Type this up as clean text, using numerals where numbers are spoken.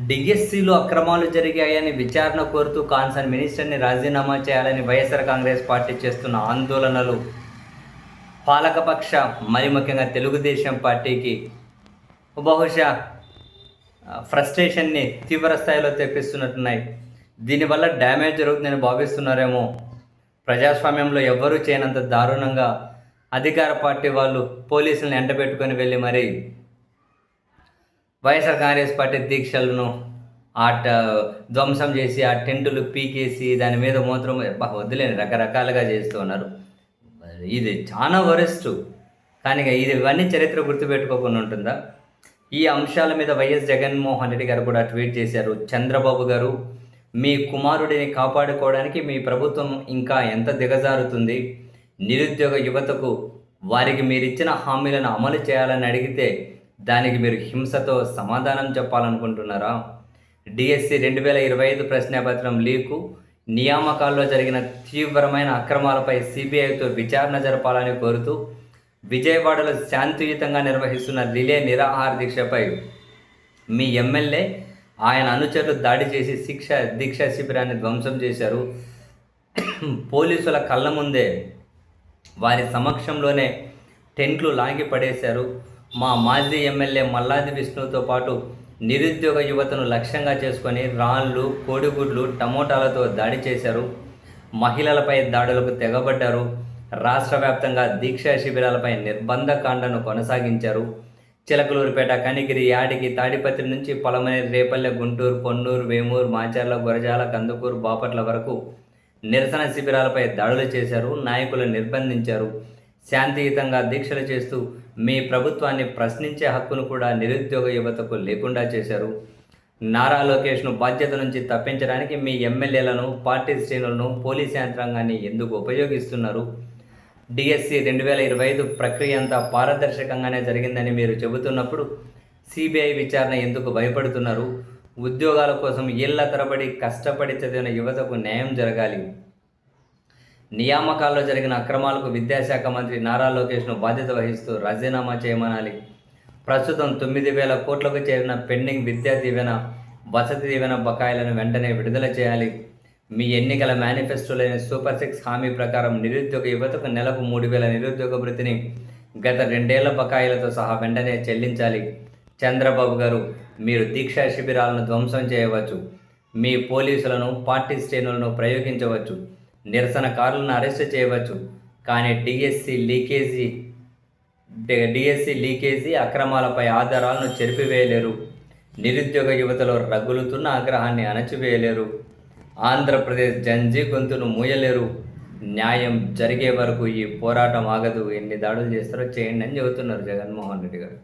డిఎస్సిలో అక్రమాలు జరిగాయని విచారణ కోరుతూ కాన్సర్న్ మినిస్టర్ని రాజీనామా చేయాలని వైఎస్ఆర్ కాంగ్రెస్ పార్టీ చేస్తున్న ఆందోళనలు పాలకపక్ష మరి ముఖ్యంగా తెలుగుదేశం పార్టీకి బహుశా ఫ్రస్ట్రేషన్ని తీవ్ర స్థాయిలో తెప్పిస్తున్నట్టున్నాయి. దీనివల్ల డ్యామేజ్ జరుగుతుందని భావిస్తున్నారేమో. ప్రజాస్వామ్యంలో ఎవ్వరూ చేయనంత దారుణంగా అధికార పార్టీ వాళ్ళు పోలీసులను ఎండబెట్టుకొని వెళ్ళి మరి వైఎస్ఆర్ కాంగ్రెస్ పార్టీ దీక్షలను ధ్వంసం చేసి ఆ టెంటులు పీకేసి దాని మీద మూత్రం వదిలేని రకరకాలుగా చేస్తూ ఉన్నారు. ఇది చాలా వరెస్ట్. కానీ ఇవన్నీ చరిత్ర గుర్తుపెట్టుకోకుండా ఉంటుందా? ఈ అంశాల మీద వైఎస్ జగన్మోహన్ రెడ్డి గారు కూడా ట్వీట్ చేశారు. చంద్రబాబు గారు, మీ కుమారుడిని కాపాడుకోవడానికి మీ ప్రభుత్వం ఇంకా ఎంత దిగజారుతుంది? నిరుద్యోగ యువతకు వారికి మీరిచ్చిన హామీలను అమలు చేయాలని అడిగితే దానికి మీరు హింసతో సమాధానం చెప్పాలనుకుంటున్నారా? డిఎస్సి 2025 ప్రశ్నాపత్రం లీకు, నియామకాల్లో జరిగిన తీవ్రమైన అక్రమాలపై సిబిఐతో విచారణ జరపాలని కోరుతూ విజయవాడలో శాంతియుతంగా నిర్వహిస్తున్న రిలే నిరాహార దీక్షపై మీ ఎమ్మెల్యే, ఆయన అనుచరులు దాడి చేసి దీక్షా శిబిరాన్ని ధ్వంసం చేశారు. పోలీసుల కళ్ళ ముందే వారి సమక్షంలోనే టెంట్లు లాగి పడేశారు. మా మాజీ ఎమ్మెల్యే మల్లాది విష్ణుతో పాటు నిరుద్యోగ యువతను లక్ష్యంగా చేసుకొని రాళ్ళు, కోడిగుడ్లు, టమోటాలతో దాడి చేశారు. మహిళలపై దాడులకు తెగబడ్డారు. రాష్ట్ర వ్యాప్తంగా దీక్షా శిబిరాలపై నిర్బంధ కాండను కొనసాగించారు. చిలకలూరుపేట, కనిగిరి, యాడికి, తాడిపత్రి నుంచి పొలమనేరు, రేపల్లె, గుంటూరు, పొన్నూరు, వేమూరు, మాచర్ల, గురజాల, కందుకూరు, బాపట్ల వరకు నిరసన శిబిరాలపై దాడులు చేశారు. నాయకులను నిర్బంధించారు. శాంతియుతంగా దీక్షలు చేస్తూ మీ ప్రభుత్వాన్ని ప్రశ్నించే హక్కును కూడా నిరుద్యోగ యువతకు లేకుండా చేశారు. నారా లోకేష్ను బాధ్యత నుంచి తప్పించడానికి మీ ఎమ్మెల్యేలను, పార్టీ శ్రేణులను, పోలీస్ యంత్రాంగాన్ని ఎందుకు ఉపయోగిస్తున్నారు? డిఎస్సి 2025 ప్రక్రియ అంతా పారదర్శకంగానే జరిగిందని మీరు చెబుతున్నప్పుడు సిబిఐ విచారణ ఎందుకు భయపడుతున్నారు? ఉద్యోగాల కోసం ఏళ్ల తరబడి కష్టపడి చదివిన యువతకు న్యాయం జరగాలి. నియామకాల్లో జరిగిన అక్రమాలకు విద్యాశాఖ మంత్రి నారా లోకేష్ను బాధ్యత వహిస్తూ రాజీనామా చేయమనాలి. ప్రస్తుతం 9,000 కోట్లకు చేరిన పెండింగ్ విద్యా దీవెన, వసతి దీవెన బకాయిలను వెంటనే విడుదల చేయాలి. మీ ఎన్నికల మేనిఫెస్టోలోని సూపర్ 6 హామీ ప్రకారం నిరుద్యోగ యువతకు నెలకు 3,000 నిరుద్యోగ భృతిని గత 2 ఏళ్ల బకాయిలతో సహా వెంటనే చెల్లించాలి. చంద్రబాబు గారు, మీరు దీక్షా శిబిరాలను ధ్వంసం చేయవచ్చు, మీ పోలీసులను, పార్టీ శ్రేణులను ప్రయోగించవచ్చు, నిరసనకారులను అరెస్టు చేయవచ్చు. కానీ డిఎస్సి లీకేజీ అక్రమాలపై ఆధారాలను చెరిపివేయలేరు. నిరుద్యోగ యువతలో రగులుతున్న ఆగ్రహాన్ని అణచివేయలేరు. ఆంధ్రప్రదేశ్ జంజీ గొంతును మూయలేరు. న్యాయం జరిగే వరకు ఈ పోరాటం ఆగదు. ఎన్ని దాడులు చేస్తారో చేయండి అని చెబుతున్నారు జగన్మోహన్ రెడ్డి గారు.